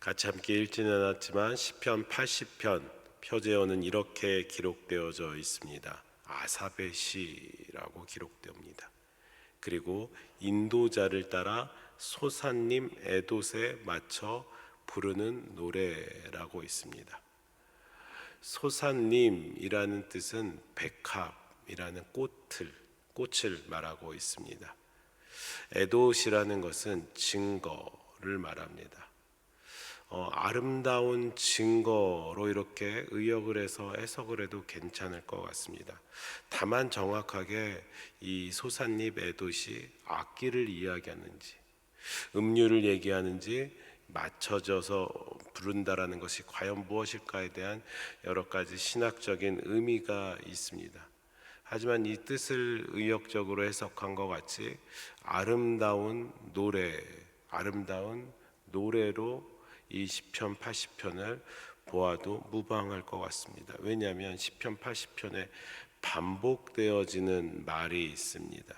같이 함께 읽지는 않았지만 시편 80편 표제어는 이렇게 기록되어져 있습니다. 아삽의 시라고 기록됩니다. 그리고 인도자를 따라 소사님 에돛에 맞춰 부르는 노래라고 있습니다. 소사님이라는 뜻은 백합이라는 꽃을 말하고 있습니다. 에돛이라는 것은 증거를 말합니다. 아름다운 증거로 이렇게 의역을 해서 해석을 해도 괜찮을 것 같습니다. 다만 정확하게 이 소삿잎 에돛이 악기를 이야기하는지 음률을 얘기하는지 맞춰져서 부른다라는 것이 과연 무엇일까에 대한 여러 가지 신학적인 의미가 있습니다. 하지만 이 뜻을 의역적으로 해석한 것 같이 아름다운 노래로 이 시편 80편을 보아도 무방할 것 같습니다. 왜냐하면 시편 80편에 반복되어지는 말이 있습니다.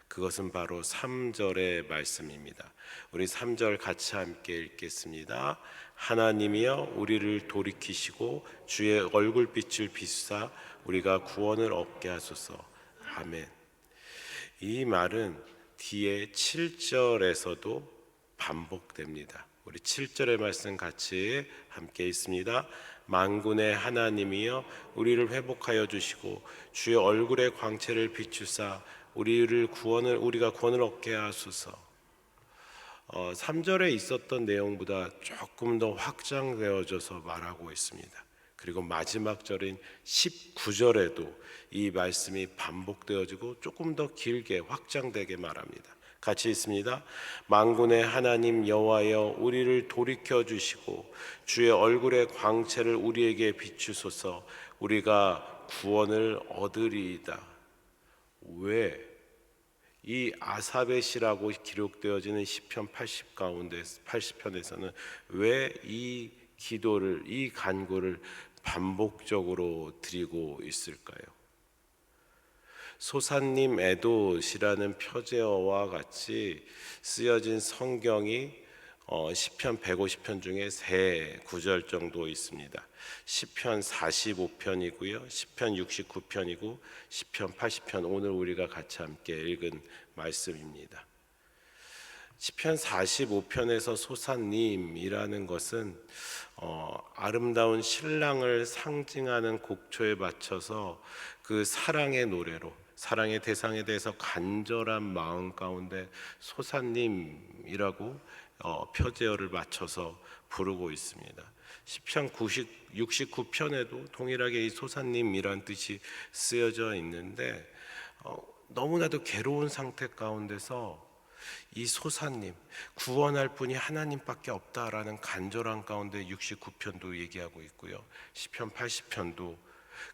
그것은 바로 3절의 말씀입니다. 우리 3절 같이 함께 읽겠습니다. 하나님이여 우리를 돌이키시고 주의 얼굴빛을 비추사 우리가 구원을 얻게 하소서. 아멘. 이 말은 뒤에 7절에서도 반복됩니다. 우리 7절의 말씀 같이 함께 있습니다. 만군의 하나님이여 우리를 회복하여 주시고 주의 얼굴의 광채를 비추사 우리가 구원을 얻게 하소서. 3절에 있었던 내용보다 조금 더 확장되어져서 말하고 있습니다. 그리고 마지막 절인 19절에도 이 말씀이 반복되어지고 조금 더 길게 확장되게 말합니다. 같이 있습니다. 만군의 하나님 여호와여 우리를 돌이켜 주시고 주의 얼굴의 광채를 우리에게 비추소서. 우리가 구원을 얻으리이다. 왜 이 아삽의 시라고 기록되어지는 시편 80편에서는 왜 이 기도를, 이 간구를 반복적으로 드리고 있을까요? 소사님 에돛이라는 표제어와 같이 쓰여진 성경이 시편 150편 중에 3구절 정도 있습니다. 시편 45편이고요, 시편 69편이고 시편 80편, 오늘 우리가 같이 함께 읽은 말씀입니다. 시편 45편에서 소사님이라는 것은 아름다운 신랑을 상징하는 곡초에 맞춰서 그 사랑의 노래로 사랑의 대상에 대해서 간절한 마음 가운데 소사님이라고 표제어를 맞춰서 부르고 있습니다. 시편 69편에도 동일하게 이 소사님이란 뜻이 쓰여져 있는데 너무나도 괴로운 상태 가운데서 이 소사님, 구원할 분이 하나님밖에 없다라는 간절한 가운데 69편도 얘기하고 있고요, 시편 80편도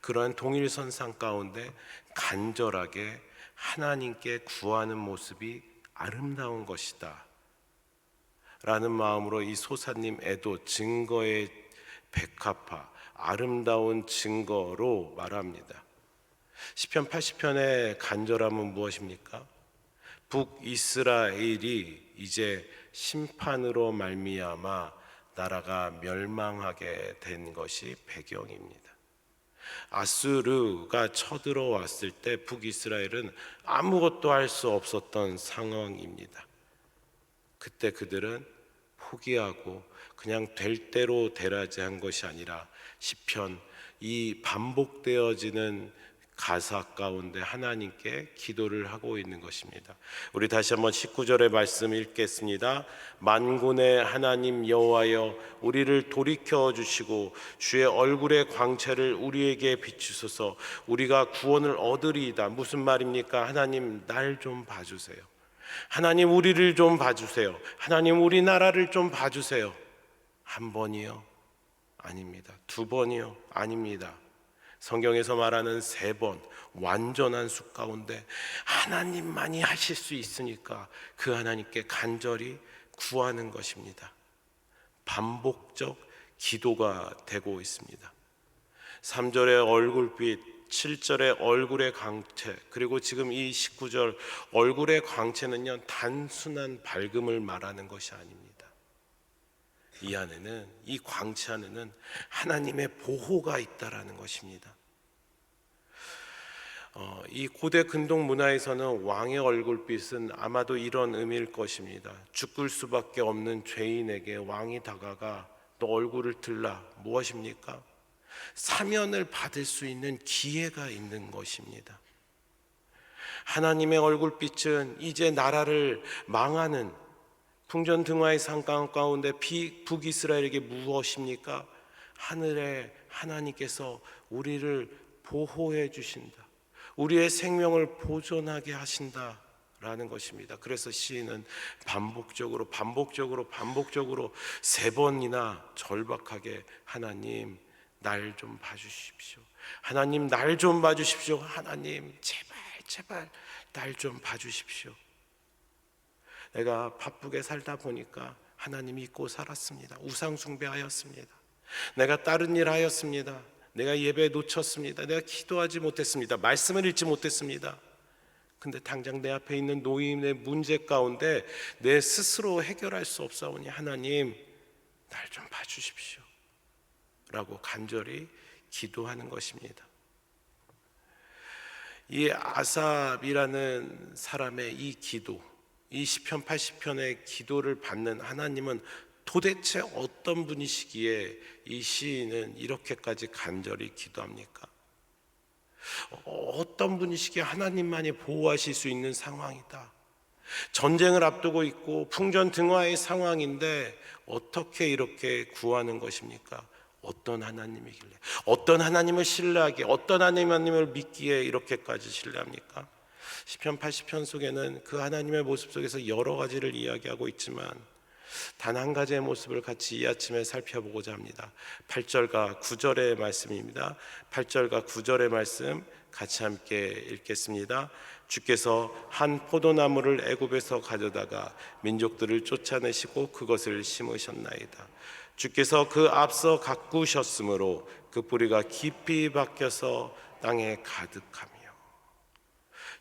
그러한 동일선상 가운데 간절하게 하나님께 구하는 모습이 아름다운 것이다 라는 마음으로 이 소사님 에돛, 증거의 백합화, 아름다운 증거로 말합니다. 시편 80편의 간절함은 무엇입니까? 북이스라엘이 이제 심판으로 말미암아 나라가 멸망하게 된 것이 배경입니다. 아수르가 쳐들어왔을 때 북이스라엘은 아무것도 할 수 없었던 상황입니다. 그때 그들은 포기하고 그냥 될 대로 되라지 한 것이 아니라 시편 이 반복되어지는 가사 가운데 하나님께 기도를 하고 있는 것입니다. 우리 다시 한번 19절의 말씀 읽겠습니다. 만군의 하나님 여호와여 우리를 돌이켜 주시고 주의 얼굴의 광채를 우리에게 비추소서. 우리가 구원을 얻으리이다. 무슨 말입니까? 하나님 날 좀 봐주세요. 하나님 우리를 좀 봐주세요. 하나님 우리나라를 좀 봐주세요. 한 번이요? 아닙니다. 두 번이요? 아닙니다. 성경에서 말하는 3번 완전한 수 가운데 하나님만이 하실 수 있으니까 그 하나님께 간절히 구하는 것입니다. 반복적 기도가 되고 있습니다. 3절의 얼굴빛, 7절의 얼굴의 광채, 그리고 지금 이 19절 얼굴의 광채는요 단순한 밝음을 말하는 것이 아닙니다. 이 안에는, 이 광채 안에는 하나님의 보호가 있다라는 것입니다. 이 고대 근동 문화에서는 왕의 얼굴빛은 아마도 이런 의미일 것입니다. 죽을 수밖에 없는 죄인에게 왕이 다가가 너 얼굴을 들라, 무엇입니까? 사면을 받을 수 있는 기회가 있는 것입니다. 하나님의 얼굴빛은 이제 나라를 망하는 풍전등화의 상 가운데 북이스라엘에게 무엇입니까? 하늘에 하나님께서 우리를 보호해 주신다, 우리의 생명을 보존하게 하신다라는 것입니다. 그래서 시인은 반복적으로 3번이나 절박하게 하나님 날 좀 봐주십시오, 하나님 날 좀 봐주십시오, 하나님 제발 날 좀 봐주십시오. 내가 바쁘게 살다 보니까 하나님 잊고 살았습니다. 우상 숭배하였습니다. 내가 다른 일 하였습니다. 내가 예배 놓쳤습니다. 내가 기도하지 못했습니다. 말씀을 읽지 못했습니다. 근데 당장 내 앞에 있는 노인의 문제 가운데 내 스스로 해결할 수 없사오니 하나님 날 좀 봐주십시오 라고 간절히 기도하는 것입니다. 이 아삽이라는 사람의 이 기도, 이 시편 80편의 기도를 받는 하나님은 도대체 어떤 분이시기에 이 시인은 이렇게까지 간절히 기도합니까? 어떤 분이시기에 하나님만이 보호하실 수 있는 상황이다, 전쟁을 앞두고 있고 풍전등화의 상황인데 어떻게 이렇게 구하는 것입니까? 어떤 하나님이길래, 어떤 하나님을 신뢰하기에, 어떤 하나님을 믿기에 이렇게까지 신뢰합니까? 시편 80편 속에는 그 하나님의 모습 속에서 여러 가지를 이야기하고 있지만 단 한 가지의 모습을 같이 이 아침에 살펴보고자 합니다. 8절과 9절의 말씀입니다. 8절과 9절의 말씀 같이 함께 읽겠습니다. 주께서 한 포도나무를 애굽에서 가져다가 민족들을 쫓아내시고 그것을 심으셨나이다. 주께서 그 앞서 가꾸셨으므로 그 뿌리가 깊이 박혀서 땅에 가득하며,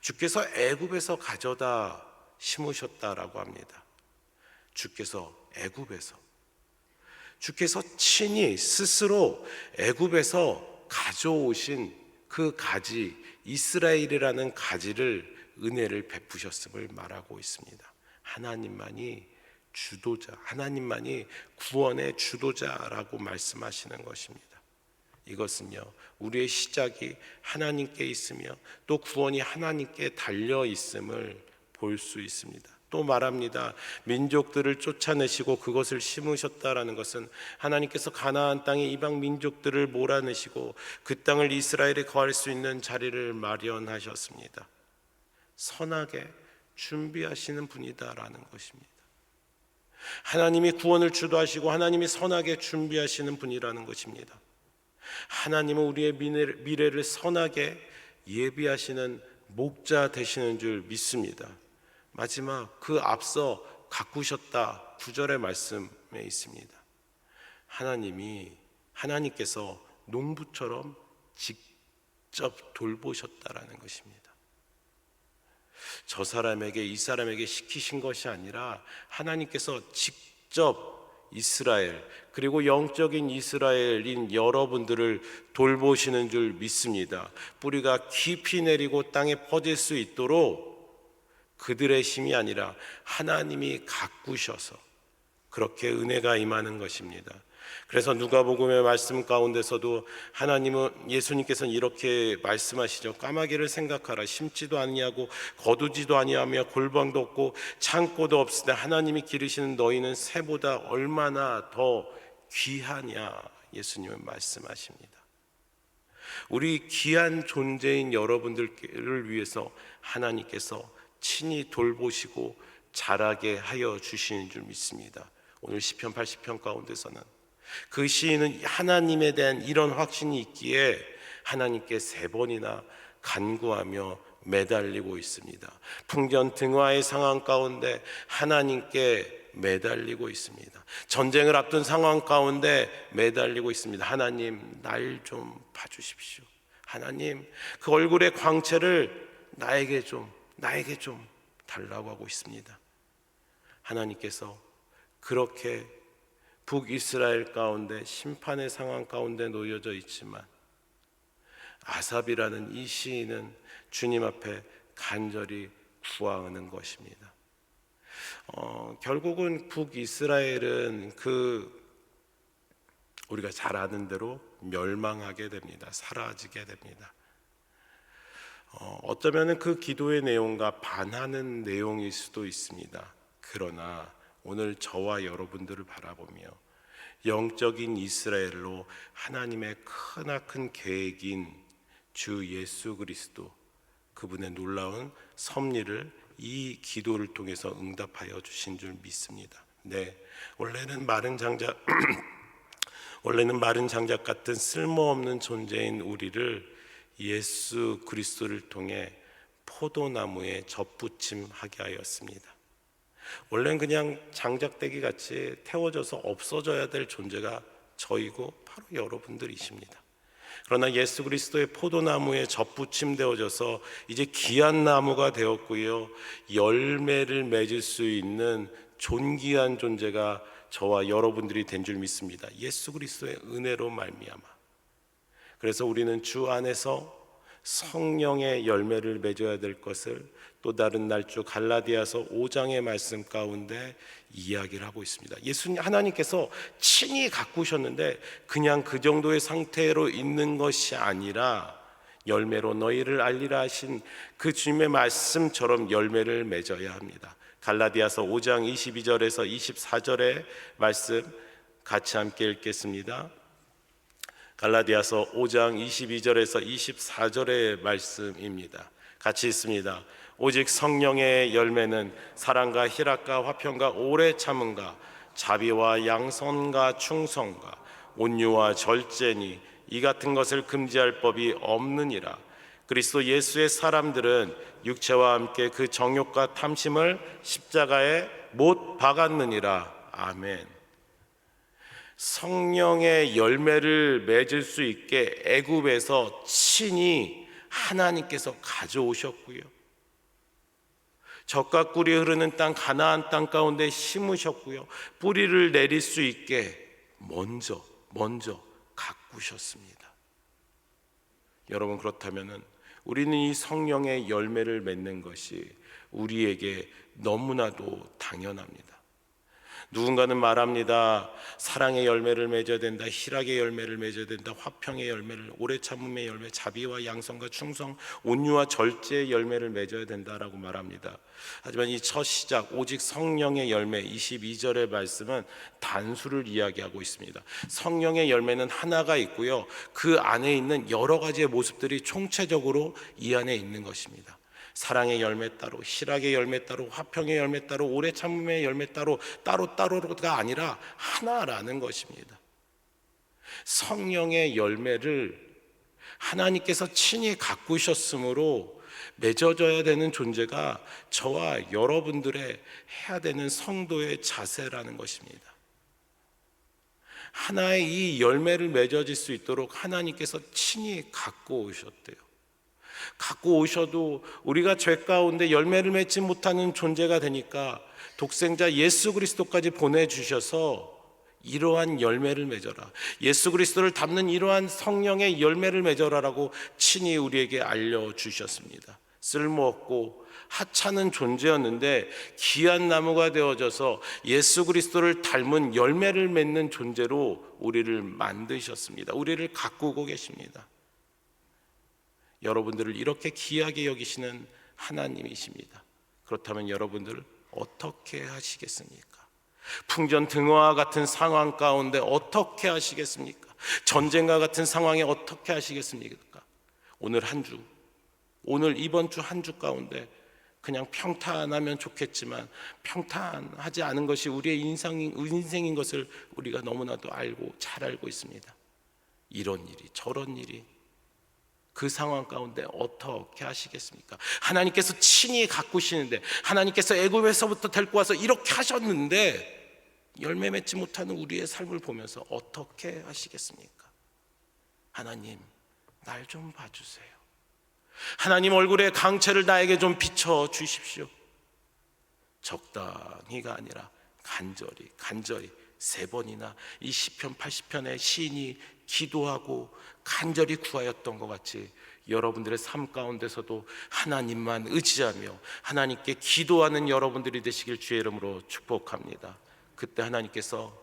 주께서 애굽에서 가져다 심으셨다라고 합니다. 주께서 애굽에서, 주께서 친히 스스로 애굽에서 가져오신 그 가지, 이스라엘이라는 가지를 은혜를 베푸셨음을 말하고 있습니다. 하나님만이 주도자, 하나님만이 구원의 주도자라고 말씀하시는 것입니다. 이것은요, 우리의 시작이 하나님께 있으며 또 구원이 하나님께 달려 있음을 볼 수 있습니다. 또 말합니다. 민족들을 쫓아내시고 그것을 심으셨다라는 것은 하나님께서 가나안 땅의 이방 민족들을 몰아내시고 그 땅을 이스라엘이 거할 수 있는 자리를 마련하셨습니다. 선하게 준비하시는 분이다라는 것입니다. 하나님이 구원을 주도하시고 하나님이 선하게 준비하시는 분이라는 것입니다. 하나님은 우리의 미래를 선하게 예비하시는 목자 되시는 줄 믿습니다. 마지막 그 앞서 가꾸셨다 9절의 말씀에 있습니다. 하나님께서 농부처럼 직접 돌보셨다라는 것입니다. 저 사람에게 이 사람에게 시키신 것이 아니라 하나님께서 직접 이스라엘, 그리고 영적인 이스라엘인 여러분들을 돌보시는 줄 믿습니다. 뿌리가 깊이 내리고 땅에 퍼질 수 있도록 그들의 힘이 아니라 하나님이 가꾸셔서 그렇게 은혜가 임하는 것입니다. 그래서 누가복음의 말씀 가운데서도 예수님께서는 이렇게 말씀하시죠. 까마귀를 생각하라. 심지도 아니하고 거두지도 아니하며 골방도 없고 창고도 없으되 하나님이 기르시는 너희는 새보다 얼마나 더 귀하냐, 예수님은 말씀하십니다. 우리 귀한 존재인 여러분들을 위해서 하나님께서 친히 돌보시고 자라게 하여 주시는 줄 믿습니다. 오늘 시편 80편 가운데서는 그 시인은 하나님에 대한 이런 확신이 있기에 하나님께 3번이나 간구하며 매달리고 있습니다. 풍전등화의 상황 가운데 하나님께 매달리고 있습니다. 전쟁을 앞둔 상황 가운데 매달리고 있습니다. 하나님 날 좀 봐주십시오. 하나님 그 얼굴의 광채를 나에게 좀 달라고 하고 있습니다. 하나님께서 그렇게 북이스라엘 가운데 심판의 상황 가운데 놓여져 있지만 아삽이라는 이 시인은 주님 앞에 간절히 구하는 것입니다. 결국은 북이스라엘은 우리가 잘 아는 대로 멸망하게 됩니다. 사라지게 됩니다. 어쩌면 그 기도의 내용과 반하는 내용일 수도 있습니다. 그러나 오늘 저와 여러분들을 바라보며 영적인 이스라엘로 하나님의 크나큰 계획인 주 예수 그리스도, 그분의 놀라운 섭리를 이 기도를 통해서 응답하여 주신 줄 믿습니다. 네, 원래는 마른 장작 같은 쓸모없는 존재인 우리를 예수 그리스도를 통해 포도나무에 접붙임하게 하였습니다. 원래는 그냥 장작대기 같이 태워져서 없어져야 될 존재가 저이고 바로 여러분들이십니다. 그러나 예수 그리스도의 포도나무에 접붙임되어져서 이제 귀한 나무가 되었고요, 열매를 맺을 수 있는 존귀한 존재가 저와 여러분들이 된 줄 믿습니다. 예수 그리스도의 은혜로 말미암아. 그래서 우리는 주 안에서 성령의 열매를 맺어야 될 것을 또 다른 날주 갈라디아서 5장의 말씀 가운데 이야기를 하고 있습니다. 하나님께서 친히 가꾸셨는데 그냥 그 정도의 상태로 있는 것이 아니라 열매로 너희를 알리라 하신 그 주님의 말씀처럼 열매를 맺어야 합니다. 갈라디아서 5장 22절에서 24절의 말씀 같이 함께 읽겠습니다. 갈라디아서 5장 22절에서 24절의 말씀입니다. 같이 읽습니다. 오직 성령의 열매는 사랑과 희락과 화평과 오래 참음과 자비와 양선과 충성과 온유와 절제니 이 같은 것을 금지할 법이 없느니라. 그리스도 예수의 사람들은 육체와 함께 그 정욕과 탐심을 십자가에 못 박았느니라. 아멘. 성령의 열매를 맺을 수 있게 애굽에서 친히 하나님께서 가져오셨고요, 젖과 꿀이 흐르는 땅 가나안 땅 가운데 심으셨고요, 뿌리를 내릴 수 있게 먼저 가꾸셨습니다. 여러분, 그렇다면은 우리는 이 성령의 열매를 맺는 것이 우리에게 너무나도 당연합니다. 누군가는 말합니다. 사랑의 열매를 맺어야 된다, 희락의 열매를 맺어야 된다, 화평의 열매를, 오래 참음의 열매, 자비와 양선과 충성, 온유와 절제의 열매를 맺어야 된다라고 말합니다. 하지만 이 첫 시작 오직 성령의 열매 22절의 말씀은 단수를 이야기하고 있습니다. 성령의 열매는 하나가 있고요, 그 안에 있는 여러 가지의 모습들이 총체적으로 이 안에 있는 것입니다. 사랑의 열매 따로, 희락의 열매 따로, 화평의 열매 따로, 오래 참음의 열매 따로가 아니라 하나라는 것입니다. 성령의 열매를 하나님께서 친히 가꾸셨으므로 맺어져야 되는 존재가 저와 여러분들의 해야 되는 성도의 자세라는 것입니다. 하나의 이 열매를 맺어질 수 있도록 하나님께서 친히 갖고 오셨대요. 갖고 오셔도 우리가 죄 가운데 열매를 맺지 못하는 존재가 되니까 독생자 예수 그리스도까지 보내주셔서 이러한 열매를 맺어라, 예수 그리스도를 담는 이러한 성령의 열매를 맺어라라고 친히 우리에게 알려주셨습니다. 쓸모없고 하찮은 존재였는데 귀한 나무가 되어져서 예수 그리스도를 닮은 열매를 맺는 존재로 우리를 만드셨습니다. 우리를 가꾸고 계십니다. 여러분들을 이렇게 귀하게 여기시는 하나님이십니다. 그렇다면 여러분들 어떻게 하시겠습니까? 풍전등화와 같은 상황 가운데 어떻게 하시겠습니까? 전쟁과 같은 상황에 어떻게 하시겠습니까? 이번 주 한 주 가운데 그냥 평탄하면 좋겠지만 평탄하지 않은 것이 우리의 인생인 것을 우리가 너무나도 잘 알고 있습니다. 이런 일이 저런 일이, 그 상황 가운데 어떻게 하시겠습니까? 하나님께서 친히 가꾸시는데, 하나님께서 애굽에서부터 데리고 와서 이렇게 하셨는데 열매 맺지 못하는 우리의 삶을 보면서 어떻게 하시겠습니까? 하나님, 날 좀 봐주세요. 하나님, 얼굴의 강체를 나에게 좀 비춰 주십시오. 적당히가 아니라 간절히 3번이나 이 시편 80편의 시인이 기도하고 간절히 구하였던 것 같이 여러분들의 삶 가운데서도 하나님만 의지하며 하나님께 기도하는 여러분들이 되시길 주의 이름으로 축복합니다. 그때 하나님께서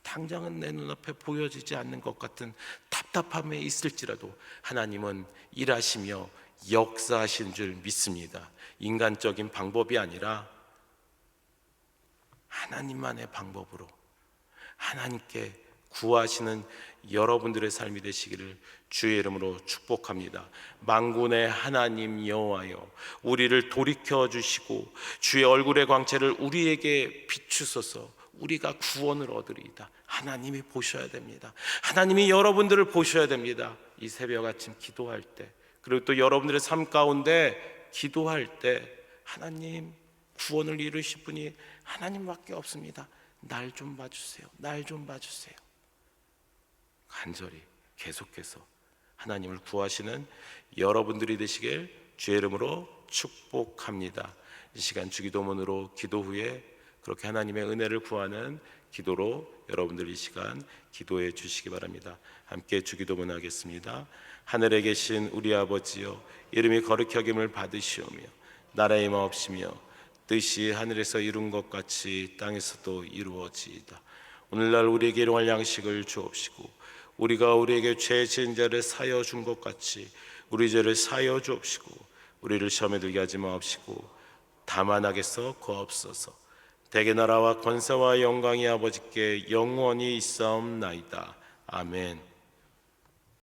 당장은 내 눈앞에 보여지지 않는 것 같은 답답함에 있을지라도 하나님은 일하시며 역사하신 줄 믿습니다. 인간적인 방법이 아니라 하나님만의 방법으로 하나님께 구하시는 여러분들의 삶이 되시기를 주의 이름으로 축복합니다. 만군의 하나님 여호와여, 우리를 돌이켜 주시고 주의 얼굴의 광채를 우리에게 비추소서. 우리가 구원을 얻으리이다. 하나님이 보셔야 됩니다. 하나님이 여러분들을 보셔야 됩니다. 이 새벽 아침 기도할 때, 그리고 또 여러분들의 삶 가운데 기도할 때 하나님, 구원을 이루실 분이 하나님밖에 없습니다. 날 좀 봐주세요. 날 좀 봐주세요. 간절히 계속해서 하나님을 구하시는 여러분들이 되시길 주의 이름으로 축복합니다. 이 시간 주기도문으로 기도 후에 그렇게 하나님의 은혜를 구하는 기도로 여러분들 이 시간 기도해 주시기 바랍니다. 함께 주기도문 하겠습니다. 하늘에 계신 우리 아버지여, 이름이 거룩히 여김을 받으시오며 나라의 마옵시며 뜻이 하늘에서 이룬 것 같이 땅에서도 이루어지이다. 오늘날 우리에게 일용할 양식을 주옵시고 우리가 우리에게 죄 지은 자를 사하여 준 것 같이 우리 죄를 사하여 주옵시고 우리를 시험에 들게 하지 마옵시고 다만 악에서 구하옵소서. 대개 나라와 권세와 영광이 아버지께 영원히 있사옵나이다. 아멘.